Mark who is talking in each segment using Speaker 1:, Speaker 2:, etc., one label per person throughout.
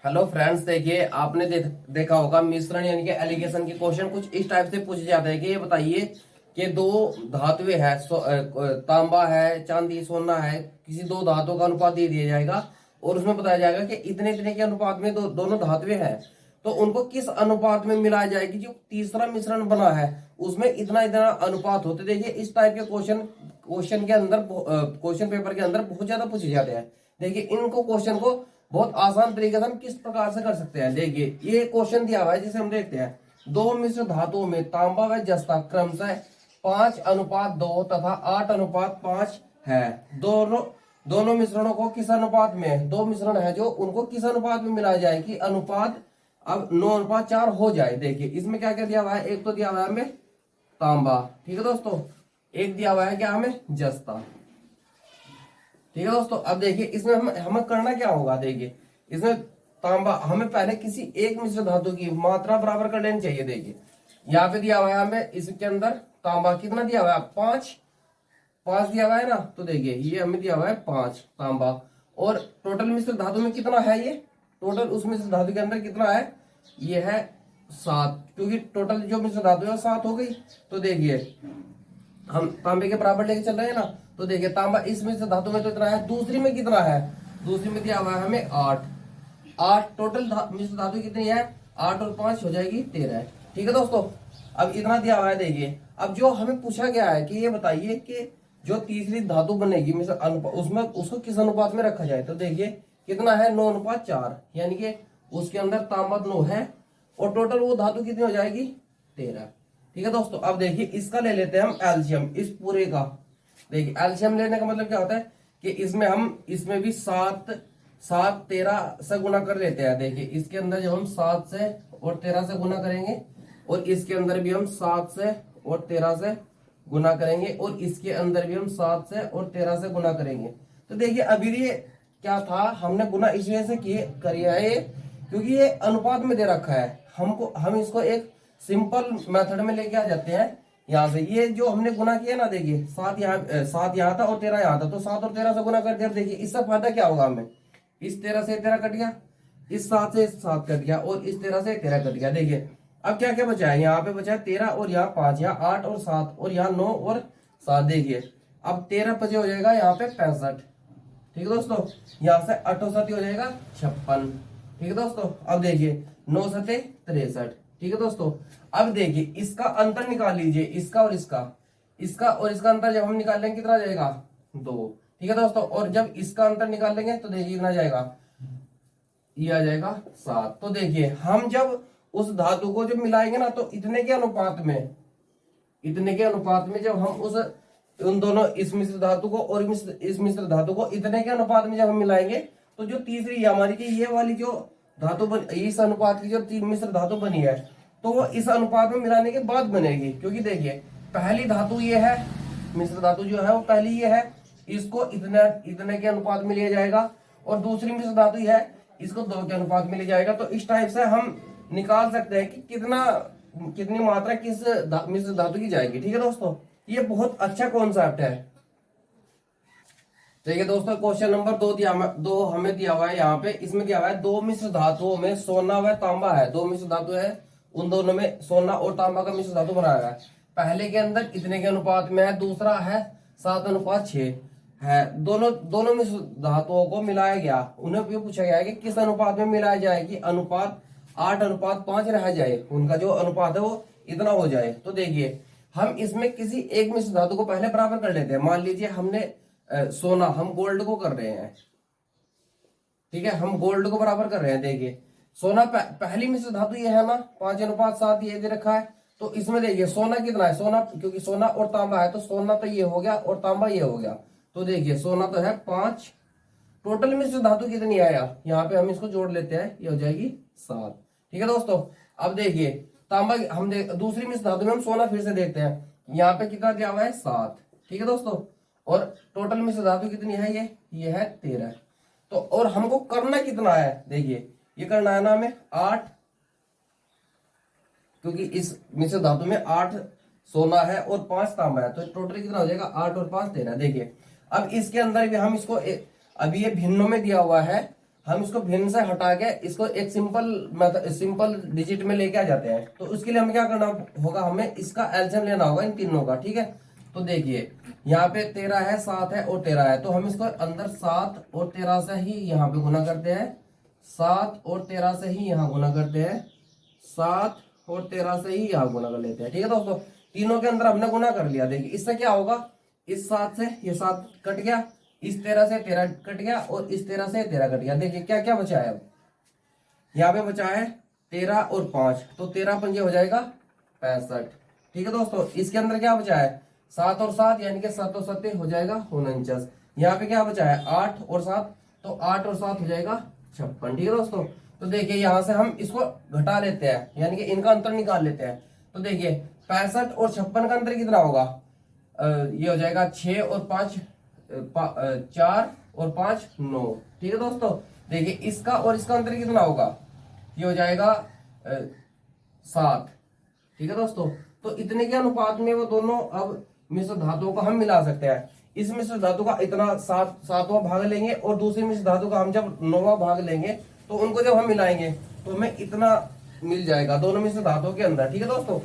Speaker 1: Hello friends, देखिए आपने देखा होगा मिश्रण यानी कि एलिगेशन के क्वेश्चन कुछ इस टाइप से पूछे जाते हैं कि ये बताइए कि दो धातुएं है तांबा है, चांदी, सोना है, किसी दो धातुओं का अनुपात दे दिया जाएगा और उसमें बताया जाएगा कि इतने इतने के अनुपात में दोनों धातुएं हैं, तो उनको किस अनुपात में मिलाया जाएगी। जो तीसरा मिश्रण बना है उसमें इतना इतना अनुपात होते। देखिए इस टाइप के क्वेश्चन क्वेश्चन के अंदर क्वेश्चन पेपर के अंदर बहुत ज्यादा पूछे जाते हैं। देखिए इनको क्वेश्चन को बहुत आसान तरीके से हम किस प्रकार से कर सकते हैं। देखिए ये क्वेश्चन दिया हुआ है जिसे हम देखते हैं। दो मिश्र धातुओं में तांबा व जस्ता क्रमशः 5:2 तथा 8:5 है। दोनों दोनों मिश्रणों को किस अनुपात में, दो मिश्रण है जो उनको किस अनुपात में मिलाया जाए कि अनुपात अब 9:4 हो जाए। देखिए इसमें क्या क्या दिया हुआ है। एक तो दिया हुआ है हमें तांबा, ठीक है दोस्तों। एक दिया हुआ है क्या हमें, जस्ता, ठीक है दोस्तों। अब देखिए इसमें हमें करना क्या होगा। देखिए इसमें तांबा, हमें पहले किसी एक मिश्र धातु की मात्रा बराबर कर लेनी चाहिए। देखिए यहाँ पे दिया हुआ है हमें, इसके अंदर तांबा कितना दिया हुआ है, 5 5 दिया हुआ है ना। तो देखिए ये हमें दिया हुआ है 5 तांबा, और टोटल मिश्र धातु में कितना है, ये टोटल उस मिश्र धातु के अंदर कितना है, ये है 7, क्योंकि टोटल जो मिश्र धातु है 7 हो गई। तो देखिए हम तांबे के बराबर लेके चल रहे हैं ना। तो देखिए तांबा इस मिश्र धातु में तो इतना है, दूसरी में कितना है, दूसरी में दिया हुआ है हमें 8 8 टोटल मिश्र धातु कितनी है, 8 और 5 हो जाएगी 13, ठीक है दोस्तों। अब इतना दिया हुआ है। देखिए अब जो हमें पूछा गया है कि ये बताइए कि जो तीसरी धातु बनेगी मिश्र उसमें उसको किस अनुपात में रखा जाए। तो देखिए कितना है, 9:4, यानी कि उसके अंदर तांबा 9 है और टोटल वो धातु कितनी हो जाएगी, 13, ठीक है दोस्तों। अब देखिए इसका ले लेते हैं हम एल्शियम, इस पूरे का। देखिए एल्शियम लेने का मतलब क्या होता है कि इसमें भी 7 13 से गुना कर लेते हैं। देखिए इसके अंदर जब हम 7 से और 13 से गुना करेंगे, और इसके अंदर भी हम 7 से और 13 से गुना करेंगे, और इसके अंदर भी हम 7 से और 13 से गुना करेंगे। तो देखिए अभी ये क्या था, हमने गुना इस वजह से करिए है ये, क्योंकि ये अनुपात में दे रखा है। हम इसको एक सिंपल मेथड में लेके आ जाते हैं। यहाँ से ये जो हमने गुना किया ना, देखिए 7 यहाँ था और 13 यहाँ था, तो 7 और 13 से गुना कर दिया। देखिए इससे फायदा क्या होगा हमें, इस 13 से 13 कट गया, इस 7 से 7 कट गया, और इस 13 से 13 कट गया। देखिए अब क्या क्या बचा है, यहाँ पे बचा है 13 और यहाँ 5, यहाँ 8 और 7, और यहाँ 9 और 7। देखिए अब 13 बचे हो जाएगा यहाँ पे 65, ठीक है दोस्तों। यहाँ से 8 और 7 हो जाएगा 56, ठीक है दोस्तों। अब देखिए 9 7 63, ठीक है दोस्तों। अब देखिए इसका अंतर निकाल लीजिए, इसका और इसका अंतर जब हम निकाल लेंगे कितना जाएगा, 2, ठीक है दोस्तों। और जब इसका अंतर निकाल लेंगे तो देखिए कितना जाएगा, ये आ जाएगा 7। तो देखिए हम जब उस धातु को जब मिलाएंगे ना, तो इतने के अनुपात में जब हम उन दोनों इस मिश्र धातु को और इस मिश्र धातु को इतने के अनुपात में जब हम मिलाएंगे, तो जो तीसरी हमारी की ये वाली जो धातु इस अनुपात की जो मिश्र धातु बनी है, तो वो इस अनुपात में मिलाने के बाद बनेगी। क्योंकि देखिए पहली धातु ये है, मिश्र धातु जो है वो पहली ये है, इसको इतने के अनुपात में लिया जाएगा, और दूसरी मिश्र धातु है इसको 2 के अनुपात में लिया जाएगा। तो इस टाइप से हम निकाल सकते हैं कि कितनी मात्रा किस मिश्र धातु की जाएगी, ठीक है दोस्तों। ये बहुत अच्छा कॉन्सेप्ट है। तो ये दोस्तों क्वेश्चन नंबर 2 हमें दिया हुआ है यहाँ पे। इसमें दिया हुआ है दो मिश्र धातुओं में सोना व तांबा है। दो मिश्र धातु है, उन दोनों में सोना और तांबा का मिश्र धातु बनाया है। पहले के अंदर इतने के अनुपात में है, दूसरा है 7:6 है। दोनों मिश्र धातुओं को मिलाया गया, उन्हें भी पूछा गया है कि किस अनुपात में मिलाया जाए कि अनुपात 8:5 रह जाए, उनका जो अनुपात है वो इतना हो जाए। तो देखिए हम इसमें किसी एक मिश्र धातु को पहले बराबर कर लेते हैं। मान लीजिए हमने सोना, हम गोल्ड को कर रहे हैं, ठीक है, हम गोल्ड को बराबर कर रहे हैं। देखिए सोना पहली मिश्र धातु ये है ना, 5:7 ये दे रखा है। तो इसमें देखिए सोना कितना है, सोना क्योंकि सोना और तांबा है, तो सोना तो ये हो गया और तांबा ये हो गया। तो देखिए सोना तो है 5, टोटल मिश्र धातु कितनी आया, यहाँ पे हम इसको जोड़ लेते हैं, ये हो जाएगी 7, ठीक है दोस्तों। अब देखिए तांबा हम दूसरी मिश्र धातु में हम सोना फिर से देखते हैं, यहाँ पे कितना दिया हुआ है 7, ठीक है दोस्तों। और टोटल मिश्र धातु कितनी है, ये है 13। तो और हमको करना कितना है, देखिए ये करना है ना हमें 8, क्योंकि इस मिश्र धातु में 8 सोना है और 5 तांबा है, तो टोटल कितना हो जाएगा 8 और 5 13। देखिए अब इसके अंदर भी हम इसको अभी ये भिन्नों में दिया हुआ है, हम इसको भिन्न से हटा के इसको एक सिंपल डिजिट में लेके आ जाते हैं। तो उसके लिए हमें क्या करना होगा, हमें इसका एलसीएम लेना होगा इन तीनों का, ठीक है। तो देखिए यहाँ पे 13 है, 7 है और 13 है, तो हम इसको अंदर 7 और 13 से ही यहाँ पे गुना करते हैं, 7 और 13 से ही यहाँ गुना करते हैं, 7 और 13 से ही यहाँ गुना कर लेते हैं, ठीक है दोस्तों। तीनों के अंदर हमने गुना कर लिया। देखिए इससे क्या होगा, इस 7 से ये 7 कट गया, इस 13 से 13 कट गया और इस 13 से 13 कट गया। देखिए क्या क्या बचा है, अब यहाँ पे बचा है 13 और 5, तो 13 पंजे हो जाएगा 65, ठीक है दोस्तों। इसके अंदर क्या बचा है, 7 और 7 यानी कि 7 और 7 हो जाएगा 49। यहाँ पे क्या बचा है 8 और 7, तो 8 और 7 हो जाएगा 56, ठीक है दोस्तों। तो देखिए यहाँ से हम इसको घटा लेते हैं, यानी कि इनका अंतर निकाल लेते हैं। तो देखिए 65 और 56 का अंतर कितना होगा, ये हो जाएगा 6 और 5 4 और 5 9, ठीक है दोस्तों। देखिए इसका और इसका अंतर कितना होगा, ये हो जाएगा 7, ठीक है दोस्तों। तो इतने के अनुपात में वो दोनों अब मिश्र धातुओं को हम मिला सकते हैं। इस मिश्र धातु का इतना 7वां भाग लेंगे और दूसरी मिश्र धातु का हम जब 9वां भाग लेंगे, तो उनको जब हम मिलाएंगे तो हमें इतना मिल जाएगा दोनों मिश्र धातुओं के अंदर, ठीक है दोस्तों।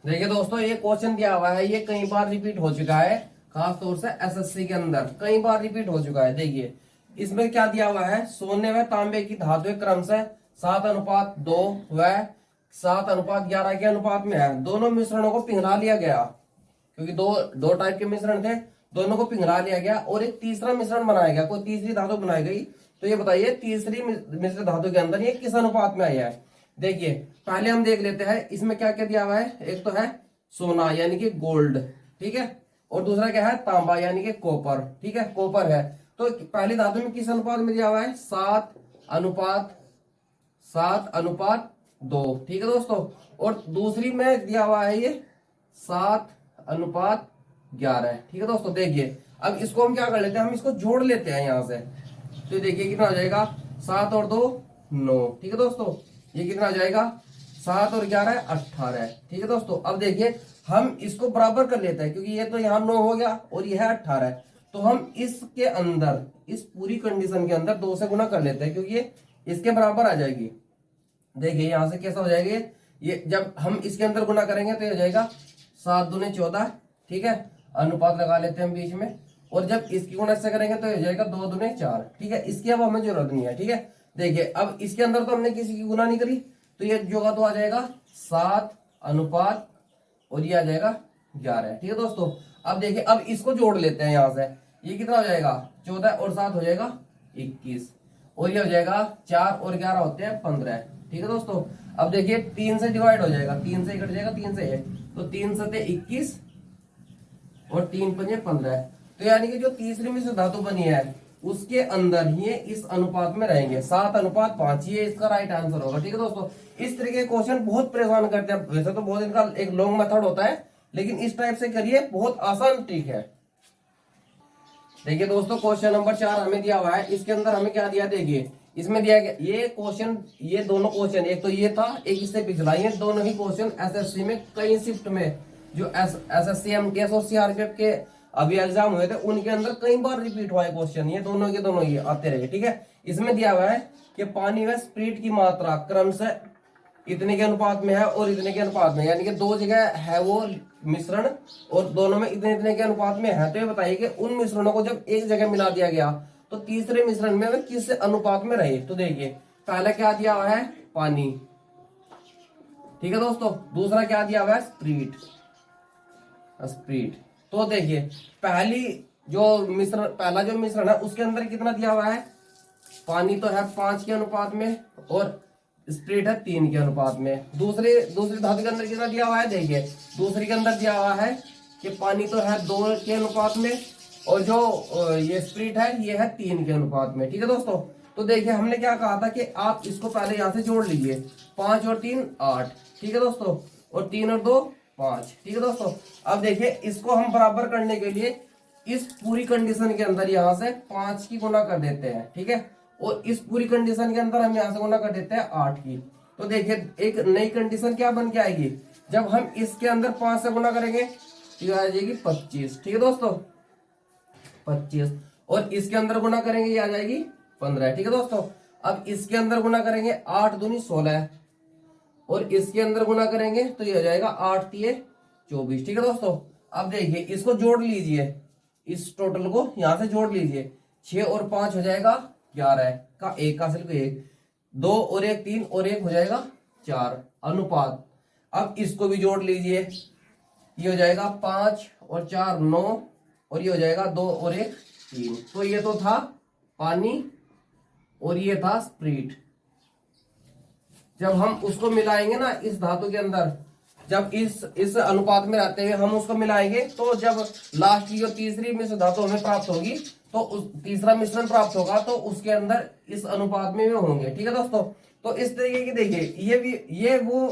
Speaker 1: देखिए दोस्तों ये क्वेश्चन दिया हुआ है, ये कई बार रिपीट हो चुका है, खास तौर से एसएससी के अंदर कई बार रिपीट हो चुका है। देखिए इसमें क्या दिया हुआ है, सोने व तांबे की धातुएं क्रमशः 7:2 व 7:11 के अनुपात में है। दोनों मिश्रणों को पिघला लिया गया, क्योंकि दो टाइप के मिश्रण थे, दोनों को पिघला लिया गया और एक तीसरा मिश्रण बनाया गया, कोई तीसरी धातु बनाई गई। तो ये बताइए तीसरी मिश्र धातु के अंदर ये किस अनुपात में आई है। देखिए पहले हम देख लेते हैं इसमें क्या क्या दिया हुआ है। एक तो है सोना यानी कि गोल्ड, ठीक है, और दूसरा क्या है तांबा यानी कि कॉपर, ठीक है, कॉपर है। तो पहली धातु में किस अनुपात में दिया हुआ है, 7:2, ठीक है दोस्तों। और दूसरी में दिया हुआ है ये 7:11, ठीक है दोस्तों। देखिए अब इसको हम क्या कर लेते हैं, हम इसको जोड़ लेते हैं यहां से। तो देखिए कितना हो जाएगा, 7 और 2 9, ठीक है दोस्तों। ये कितना हो जाएगा, 7 और 11 18, ठीक है दोस्तों। अब देखिए हम इसको बराबर कर लेते हैं, क्योंकि ये तो यहाँ 9 हो गया और ये है 18, तो हम इसके अंदर इस पूरी कंडीशन के अंदर 2 से गुना कर लेते हैं, क्योंकि ये इसके बराबर आ जाएगी। देखिए यहां से कैसा हो जाएगा, ये जब हम इसके अंदर गुना करेंगे तो ये हो जाएगा 7 दूने 14, ठीक है, अनुपात लगा लेते हैं हम बीच में। और जब इसकी गुणा से करेंगे तो ये हो जाएगा 2 दूने 4, ठीक है। इसकी अब हमें जरूरत नहीं है, ठीक है। देखिए अब इसके अंदर तो हमने किसी की गुना नहीं करी, तो ये जो तो आ जाएगा 7 अनुपात और ये आ जाएगा 11, ठीक है दोस्तों। अब देखिए अब इसको जोड़ लेते हैं यहां से, ये कितना हो जाएगा, 14 और 7 हो जाएगा 21, और ये हो जाएगा 4 और 11 होते हैं 15, ठीक है दोस्तों। अब देखिए 3 से डिवाइड हो जाएगा, 3 से कट जाएगा, 3 से है, तो 3 सते 21 और 3 पंजे 15। तो यानी कि जो तीसरी मिश्र धातु बनी है उसके अंदर ही इस अनुपात में रहेंगे, 7:5, ये इसका राइट आंसर होगा, ठीक है दोस्तों। इस तरीके के क्वेश्चन बहुत परेशान करते हैं, वैसे तो बहुत इनका एक लॉन्ग मेथड होता है, लेकिन इस टाइप से करिए, बहुत आसान ट्रिक है। देखिए दोस्तों क्वेश्चन नंबर 4 हमें दिया हुआ है, इसके अंदर हमें क्या दिया, देखिए इसमें दिया गया ये क्वेश्चन, ये दोनों क्वेश्चन, एक तो ये था, एक इससे पिछला, ये दोनों ही क्वेश्चन एसएससी में कई शिफ्ट में जो एसएससी एमटीएस और सीआरपीएफ के अभी एग्जाम हुए थे उनके अंदर कई बार रिपीट हुआ है क्वेश्चन, ये दोनों के दोनों ही आते रहे, ठीक है। इसमें दिया हुआ है कि पानी व स्प्रिट की मात्रा क्रमशः इतने के अनुपात में है और इतने के अनुपात में, यानी कि 2 जगह है वो मिश्रण और दोनों में इतने इतने के अनुपात में है। तो ये बताइए कि उन मिश्रणों को जब एक जगह मिला दिया गया तो तीसरे मिश्रण में वे किस अनुपात में रहे। तो देखिए पहला क्या दिया हुआ है, पानी, ठीक है दोस्तों। दूसरा क्या दिया हुआ है, स्प्रिट। तो देखिए पहला जो मिश्रण है उसके अंदर कितना दिया हुआ है, पानी तो है 5 के अनुपात में और स्प्रिट है 3 के अनुपात में। दूसरी धातु के अंदर कितना दिया हुआ है, देखिए दूसरी के अंदर दिया हुआ है कि पानी तो है 2 के अनुपात में और जो ये स्प्रिट है ये है 3 के अनुपात में, ठीक है दोस्तों। तो देखिए हमने क्या कहा था कि आप इसको पहले यहां से जोड़ लीजिए, 5 और 3 8, ठीक है दोस्तों, और 3 और 2 5, ठीक है दोस्तों। अब देखिए इसको हम बराबर करने के लिए इस पूरी कंडीशन के अंदर यहां से 5 की गुना कर देते हैं, ठीक है, और इस पूरी कंडीशन के अंदर हम यहां से गुना कर देते हैं 8 की। तो देखिए एक नई कंडीशन क्या बन के आएगी, जब हम इसके अंदर 5 से गुना करेंगे तो ये आ जाएगी 25, ठीक है दोस्तों, 25, और इसके अंदर गुना करेंगे ये आ जाएगी 15 है। ठीक है दोस्तों, अब इसके अंदर गुना करेंगे 8 दूनी 16 और इसके अंदर गुना करेंगे तो ये हो जाएगा 8 तिये 24। ठीक है दोस्तों, अब देखिए इसको जोड़ लीजिए, इस टोटल को यहां से जोड़ लीजिए, 6 और 5 हो जाएगा 11 का, एक का सिर्फ एक, 2 और 1 3 और 1 हो जाएगा 4 अनुपात। अब इसको भी जोड़ लीजिए, ये हो जाएगा 5 और 4 9 और ये हो जाएगा 2 और 1 3। तो ये तो था पानी और ये था स्प्रीट। जब हम उसको मिलाएंगे ना इस धातु के अंदर, जब इस अनुपात में रहते हुए हम उसको मिलाएंगे, तो जब लास्ट की जो तीसरी मिश्र धातु हमें प्राप्त होगी, तो उस तीसरा मिश्रण प्राप्त होगा तो उसके अंदर इस अनुपात में भी होंगे। ठीक है दोस्तों, तो इस तरीके की देखिए ये वो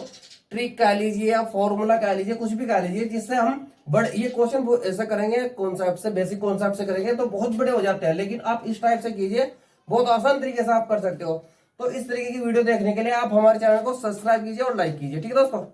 Speaker 1: ट्रिक कह लीजिए या फॉर्मूला कह लीजिए, कुछ भी कह लीजिए, जिससे हम ये क्वेश्चन ऐसे करेंगे कॉन्सेप्ट से, बेसिक कॉन्सेप्ट से करेंगे तो बहुत बड़े हो जाते हैं, लेकिन आप इस टाइप से कीजिए, बहुत आसान तरीके से आप कर सकते हो। तो इस तरीके की वीडियो देखने के लिए आप हमारे चैनल को सब्सक्राइब कीजिए और लाइक कीजिए। ठीक है दोस्तों।